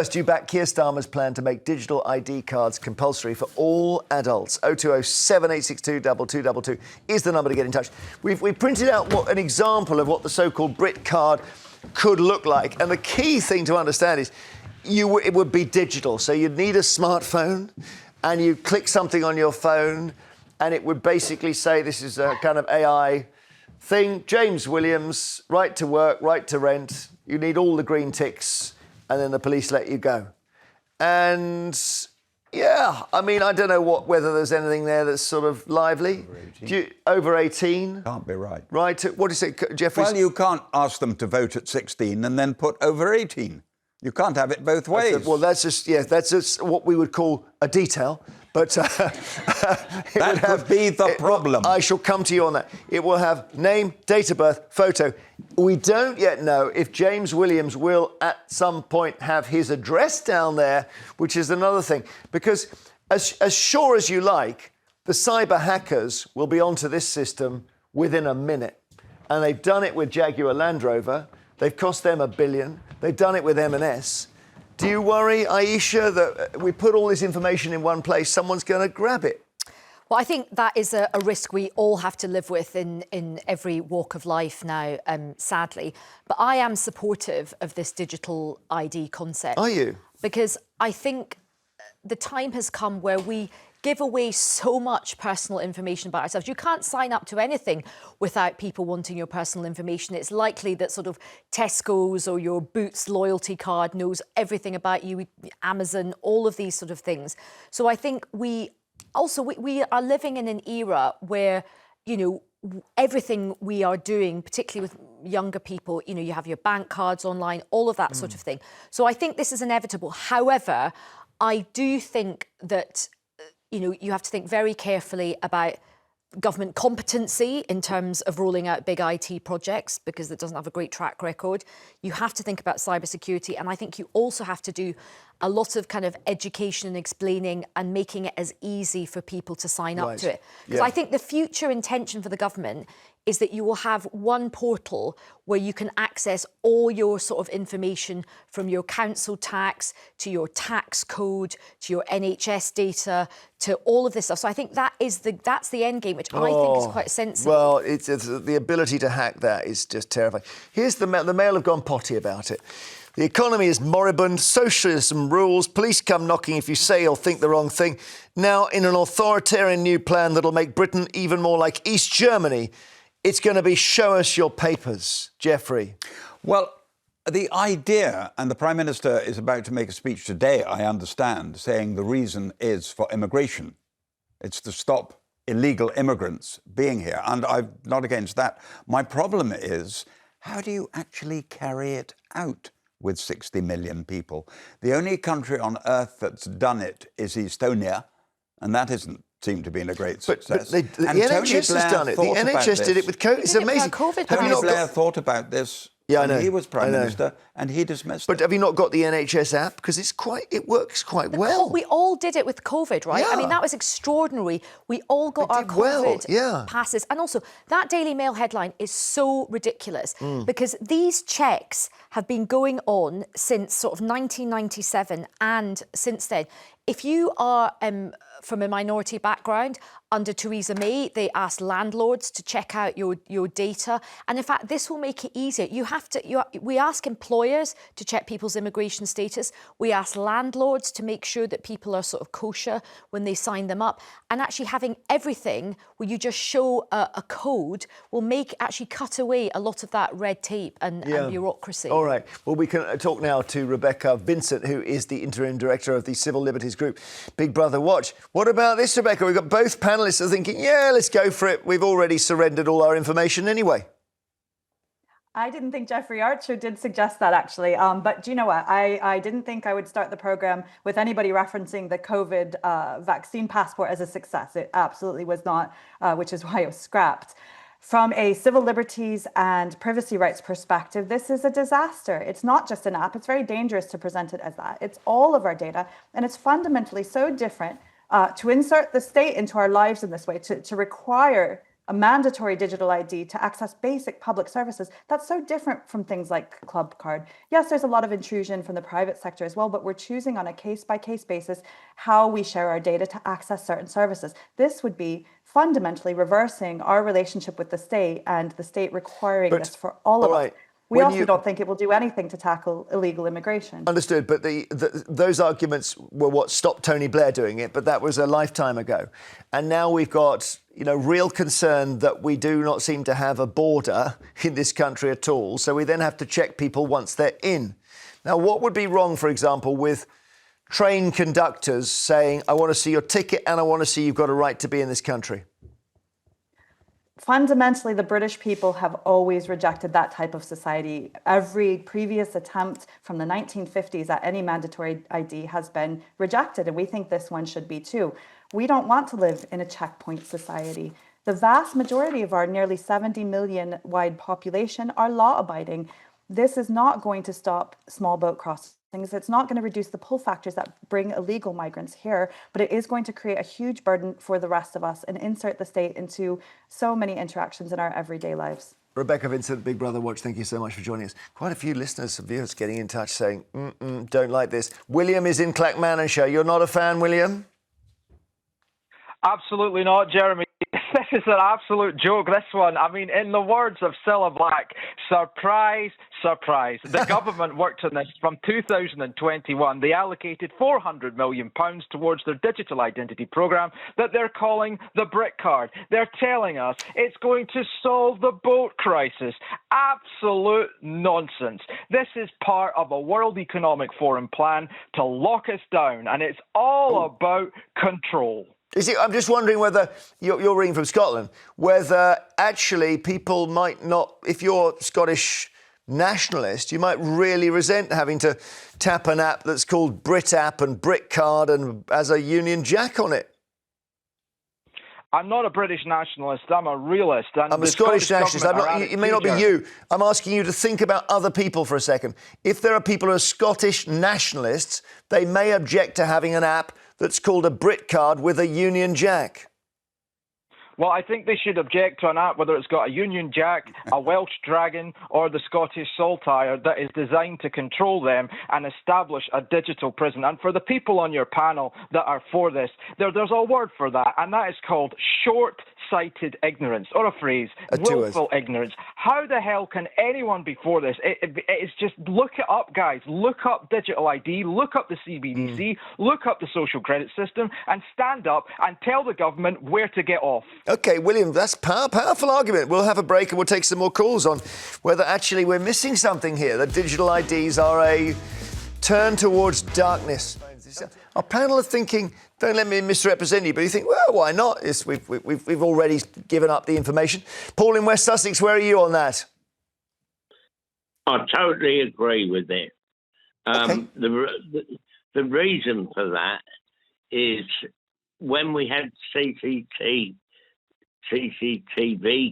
first, you back Keir Starmer's plan to make digital ID cards compulsory for all adults. 0207 862 2222 is the number to get in touch. We printed out an example of what the so-called Brit card could look like. And the key thing to understand is it would be digital. So you'd need a smartphone and you click something on your phone and it would basically say this is a kind of AI thing. James Williams, right to work, right to rent. You need all the green ticks and then the police let you go. And yeah, I mean, I don't know whether there's anything there that's sort of lively. Over 18? Can't be right. Right. What do you say, Jeffrey? Well, you can't ask them to vote at 16 and then put over 18. You can't have it both ways. Well, that's just what we would call a detail. But that could be the problem. I shall come to you on that. It will have name, date of birth, photo. We don't yet know if James Williams will at some point have his address down there, which is another thing. Because as sure as you like, the cyber hackers will be onto this system within a minute. And they've done it with Jaguar Land Rover. They've cost them $1 billion. They've done it with M&S. Do you worry, Ayesha, that we put all this information in one place, someone's going to grab it? Well, I think that is a risk we all have to live with in every walk of life now, sadly. But I am supportive of this digital ID concept. Are you? Because I think the time has come where we give away so much personal information about ourselves. You can't sign up to anything without people wanting your personal information. It's likely that sort of Tesco's or your Boots loyalty card knows everything about you, Amazon, all of these sort of things. So I think we are living in an era where, you know, everything we are doing, particularly with younger people, you know, you have your bank cards online, all of that sort of thing. So I think this is inevitable. However, I do think that you know, you have to think very carefully about government competency in terms of rolling out big IT projects because it doesn't have a great track record. You have to think about cybersecurity, and I think you also have to do a lot of kind of education and explaining and making it as easy for people to sign up to it. Because I think the future intention for the government is that you will have one portal where you can access all your sort of information from your council tax to your tax code to your NHS data to all of this stuff. So I think that's the end game, which I think is quite sensible. Well, it's the ability to hack that is just terrifying. Here's the Mail have gone potty about it. The economy is moribund, socialism rules, police come knocking if you say or think the wrong thing. Now, in an authoritarian new plan that'll make Britain even more like East Germany, it's going to be show us your papers. Jeffrey. Well, the idea, and the Prime Minister is about to make a speech today, I understand, saying the reason is for immigration. It's to stop illegal immigrants being here. And I'm not against that. My problem is, how do you actually carry it out with 60 million people? The only country on earth that's done it is Estonia, and that isn't seemed to be a great success. But the NHS has done it. The NHS did it with COVID. It's amazing. Tony Blair thought about this when he was Prime Minister, and he dismissed it. But have you not got the NHS app? Because it works quite well. We all did it with COVID, right? Yeah. I mean, that was extraordinary. We all got our COVID passes. And also, that Daily Mail headline is so ridiculous because these checks have been going on since sort of 1997 and since then. If you are from a minority background, under Theresa May, they asked landlords to check out your data. And in fact, this will make it easier. We ask employers to check people's immigration status. We ask landlords to make sure that people are sort of kosher when they sign them up. And actually having everything where you just show a code will actually cut away a lot of that red tape and bureaucracy. All right. Well, we can talk now to Rebecca Vincent, who is the interim director of the Civil Liberties Group. Big Brother Watch. What about this, Rebecca? We've got both panellists are thinking, yeah, let's go for it. We've already surrendered all our information anyway. I didn't think Jeffrey Archer did suggest that, actually. But do you know what? I didn't think I would start the programme with anybody referencing the COVID vaccine passport as a success. It absolutely was not, which is why it was scrapped. From a civil liberties and privacy rights perspective, this is a disaster. It's not just an app. It's very dangerous to present it as that. It's all of our data, and it's fundamentally so different to insert the state into our lives in this way, to require a mandatory digital ID to access basic public services. That's so different from things like Club Card. Yes, there's a lot of intrusion from the private sector as well, but we're choosing on a case-by-case basis how we share our data to access certain services. This would be fundamentally reversing our relationship with the state and the state requiring this for all of us. We also don't think it will do anything to tackle illegal immigration. Understood, but those arguments were what stopped Tony Blair doing it, but that was a lifetime ago. And now we've got, real concern that we do not seem to have a border in this country at all. So we then have to check people once they're in. Now, what would be wrong, for example, with train conductors saying, I want to see your ticket and I want to see you've got a right to be in this country? Fundamentally, the British people have always rejected that type of society. Every previous attempt from the 1950s at any mandatory ID has been rejected, and we think this one should be too. We don't want to live in a checkpoint society. The vast majority of our nearly 70 million wide population are law-abiding. This is not going to stop small boat crossings. It's not going to reduce the pull factors that bring illegal migrants here, but it is going to create a huge burden for the rest of us and insert the state into so many interactions in our everyday lives. Rebecca Vincent, Big Brother Watch, thank you so much for joining us. Quite a few listeners and viewers getting in touch saying, don't like this. William is in Clackmannanshire. You're not a fan, William? Absolutely not, Jeremy. This is an absolute joke, this one. I mean, in the words of Cilla Black, surprise, surprise. The government worked on this from 2021. They allocated £400 million towards their digital identity programme that they're calling the Brit Card. They're telling us it's going to solve the boat crisis. Absolute nonsense. This is part of a World Economic Forum plan to lock us down, and it's all about control. I'm just wondering whether, you're reading from Scotland, whether actually people might not, if you're Scottish nationalist, you might really resent having to tap an app that's called Brit App and Brit Card and has a Union Jack on it. I'm not a British nationalist, I'm a realist. And I'm a Scottish nationalist. It may not be you. I'm asking you to think about other people for a second. If there are people who are Scottish nationalists, they may object to having an app that's called a Brit Card with a Union Jack. Well, I think they should object to an app, whether it's got a Union Jack, a Welsh Dragon, or the Scottish Saltire, that is designed to control them and establish a digital prison. And for the people on your panel that are for this, there's a word for that, and that is called short-sighted ignorance, or a phrase, willful ignorance. How the hell can anyone be for this? It's just, look it up, guys. Look up digital ID, look up the CBDC, look up the social credit system, and stand up and tell the government where to get off. OK, William, that's powerful argument. We'll have a break and we'll take some more calls on whether actually we're missing something here, that digital IDs are a turn towards darkness. Our panel are thinking, don't let me misrepresent you, but you think, well, why not? We've already given up the information. Paul in West Sussex, where are you on that? I totally agree with it. Okay. The reason for that is when we had CCTV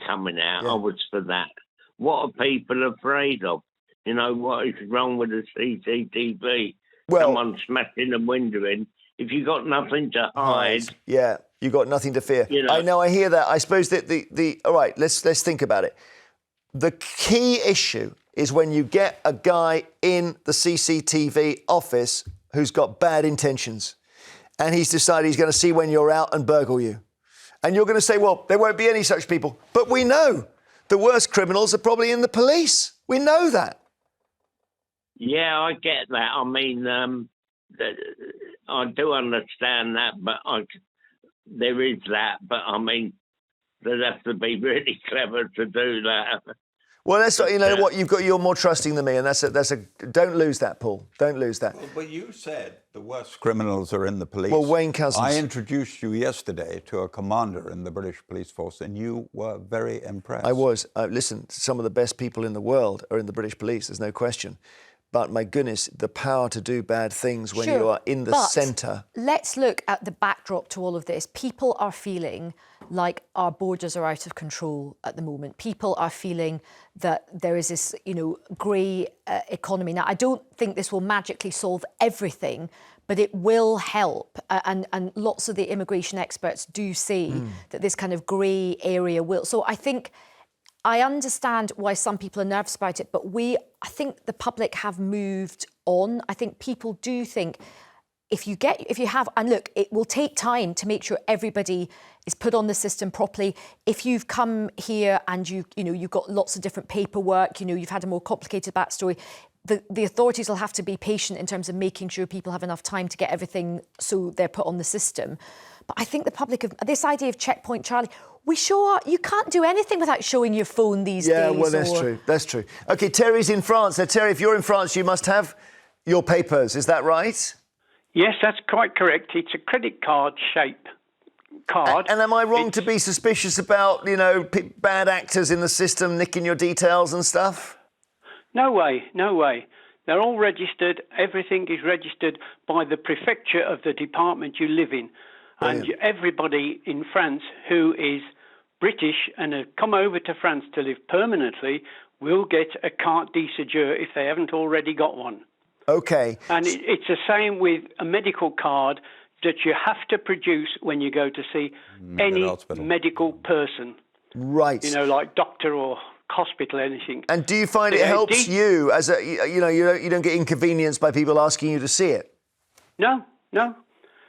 coming out, I was for that. What are people afraid of? What is wrong with the CCTV? Well, someone smashing a window in. If you've got nothing to hide... Yeah, you've got nothing to fear. I know, I hear that. I suppose that all right, let's think about it. The key issue is when you get a guy in the CCTV office who's got bad intentions and he's decided he's going to see when you're out and burgle you. And you're going to say, well, there won't be any such people. But we know the worst criminals are probably in the police. We know that. Yeah, I get that. I mean, I do understand that, but there is that. But I mean, they'd have to be really clever to do that. Well, that's what you're more trusting than me, and that's a. Don't lose that, Paul. Don't lose that. Well, but you said the worst criminals are in the police. Well, Wayne Couzens. I introduced you yesterday to a commander in the British police force, and you were very impressed. I was. Listen, some of the best people in the world are in the British police. There's no question. But my goodness, the power to do bad things when you are in the centre. Let's look at the backdrop to all of this. People are feeling like our borders are out of control at the moment. People are feeling that there is this, grey economy. Now, I don't think this will magically solve everything, but it will help. And lots of the immigration experts do say that this kind of grey area will. So I understand why some people are nervous about it, but I think the public have moved on. I think people do think and look, it will take time to make sure everybody is put on the system properly. If you've come here and you've got lots of different paperwork, you've had a more complicated backstory, the authorities will have to be patient in terms of making sure people have enough time to get everything so they're put on the system. But I think the public this idea of Checkpoint Charlie, you can't do anything without showing your phone these days. Yeah, well, that's true. OK, Terry's in France. Now, Terry, if you're in France, you must have your papers. Is that right? Yes, that's quite correct. It's a credit card shape card. And am I wrong to be suspicious about, bad actors in the system nicking your details and stuff? No way. They're all registered. Everything is registered by the prefecture of the department you live in. Brilliant. And everybody in France who is British and have come over to France to live permanently will get a carte de séjour if they haven't already got one. OK. And it's the same with a medical card that you have to produce when you go to see any medical person. Right. Like doctor or hospital, anything. And do you find it helps you as you don't get inconvenienced by people asking you to see it? No.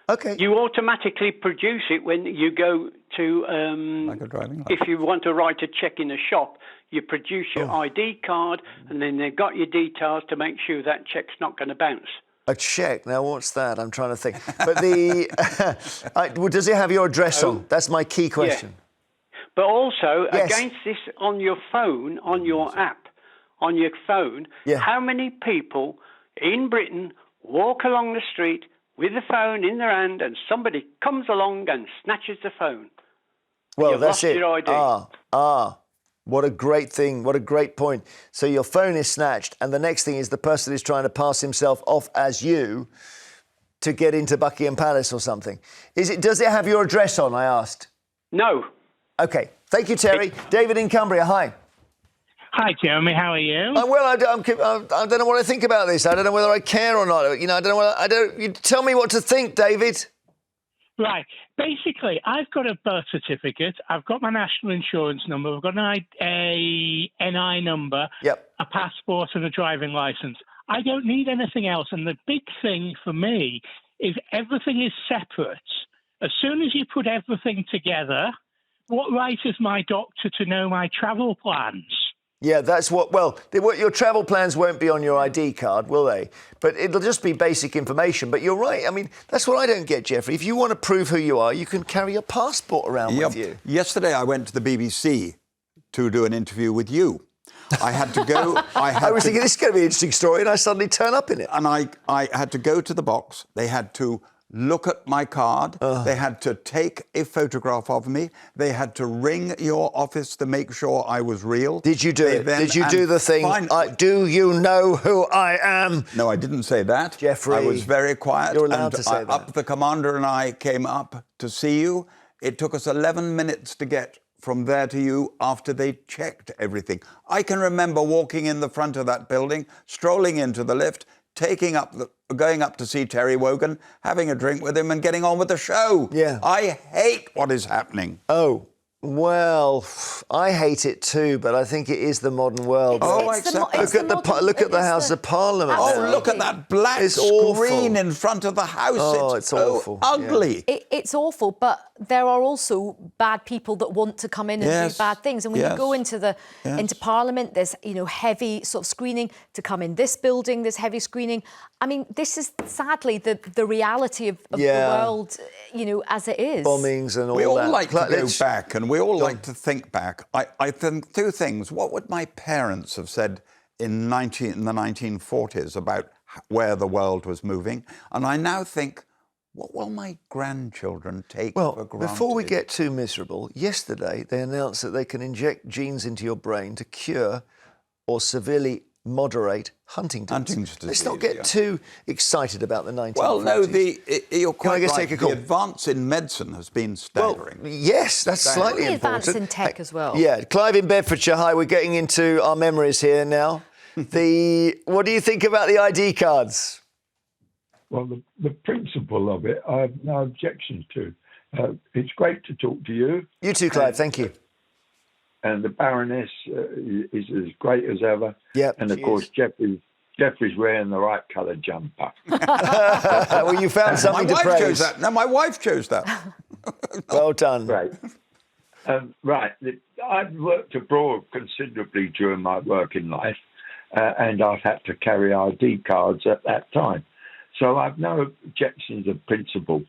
OK. You automatically produce it when you go to, like a driving license. If you want to write a check in a shop, you produce your ID card and then they've got your details to make sure that check's not going to bounce. A check? Now, what's that? I'm trying to think. But does it have your address on? That's my key question. Yeah. But also, against this on your phone, on your app, on your phone, how many people in Britain walk along the street with the phone in their hand and somebody comes along and snatches the phone? Well, You've that's lost it. Your ID. What a great thing. What a great point. So your phone is snatched and the next thing is the person is trying to pass himself off as you to get into Buckingham Palace or something. Does it have your address on, I asked? No. OK. Thank you, Terry. David in Cumbria, hi. Hi, Jeremy. How are you? Well, I don't know what I think about this. I don't know whether I care or not. I don't know. You tell me what to think, David. Right. Basically, I've got a birth certificate. I've got my national insurance number. I've got a NI number, a passport and a driving licence. I don't need anything else. And the big thing for me is everything is separate. As soon as you put everything together, what right is my doctor to know my travel plans? Yeah, that's your travel plans won't be on your ID card, will they? But it'll just be basic information. But you're right. I mean, that's what I don't get, Jeffrey. If you want to prove who you are, you can carry a passport around with you. Yesterday, I went to the BBC to do an interview with you. I had to go... I was thinking, this is going to be an interesting story, and I suddenly turn up in it. And I had to go to the box. They had to look at my card. They had to take a photograph of me. They had to ring your office to make sure I was real. Did you do it? Did you do the thing? Do you know who I am? No, I didn't say that. Jeffrey. I was very quiet. You're allowed to say that. The commander and I came up to see you. It took us 11 minutes to get from there to you after they checked everything. I can remember walking in the front of that building, strolling into the lift, going up to see Terry Wogan, having a drink with him and getting on with the show. Yeah. I hate what is happening. Oh, well, I hate it too, but I think it is the modern world. I accept that. Look at the House of Parliament. Oh, look at that black screen in front of the House. Oh, it's so awful. Ugly. Yeah. It's awful, but there are also bad people that want to come in and do bad things. And when you go into into Parliament, there's heavy sort of screening. To come in this building, there's heavy screening. I mean, this is sadly the reality of the world, as it is. Bombings and all that. We all like to go back, and we all like to think back. I think two things. What would my parents have said in the 1940s about where the world was moving? And I now think, what will my grandchildren take for granted? Well, before we get too miserable, yesterday they announced that they can inject genes into your brain to cure or severely moderate Huntington's. Huntington's Let's not disease, get too excited about the 1940s. Well, no, you're quite just right. take a call? The advance in medicine has been staggering. Well, yes, that's slightly The important. advance in tech as well. Yeah, Clive in Bedfordshire. Hi, we're getting into our memories here now. What do you think about the ID cards? Well, the principle of it, I have no objections to. It's great to talk to you. You too, Clive. Thank you. And the Baroness is as great as ever. Yep, and of she course, is. Jeffrey's wearing the right coloured jumper. Well, you found something to praise. My wife chose that. No, my wife chose that. Well done. Right. Right. I've worked abroad considerably during my working life, and I've had to carry ID cards at that time. So I've no objections of principle.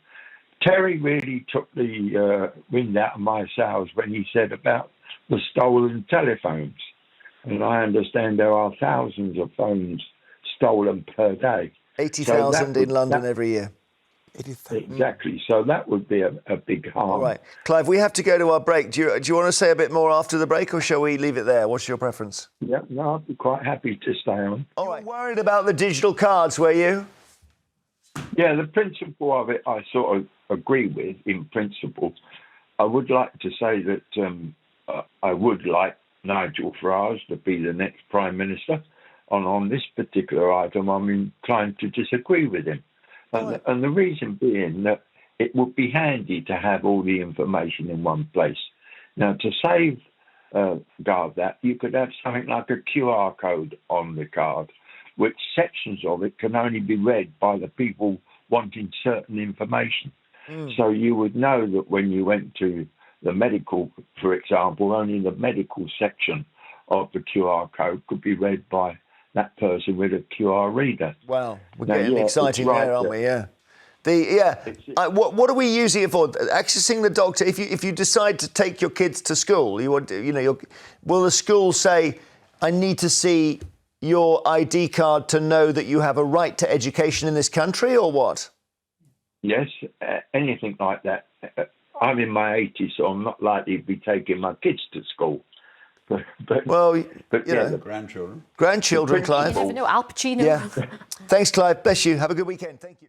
Terry really took the wind out of my sails when he said about the stolen telephones. And I understand there are thousands of phones stolen per day. 80,000 in London every year. Exactly. So that would be a big harm. All right. Clive, we have to go to our break. Do you want to say a bit more after the break, or shall we leave it there? What's your preference? Yeah, no, I'd be quite happy to stay on. All right. You were worried about the digital cards, were you? Yeah, the principle of it I sort of agree with in principle. I would like to say that I would like Nigel Farage to be the next Prime Minister. On this particular item, I'm inclined to disagree with him. And the reason being that it would be handy to have all the information in one place. Now, to save that, you could have something like a QR code on the card, which sections of it can only be read by the people wanting certain information. So you would know that when you went to the medical, for example, only the medical section of the QR code could be read by that person with a QR reader. Wow, we're getting exciting there, aren't we? Yeah. What are we using it for? Accessing the doctor. If you decide to take your kids to school, will the school say, "I need to see your ID card to know that you have a right to education in this country," or what? Yes, anything like that. I'm in my 80s, so I'm not likely to be taking my kids to school. But the grandchildren. Grandchildren, Clive. You never know, Al Pacino. Yeah. Thanks, Clive. Bless you. Have a good weekend. Thank you.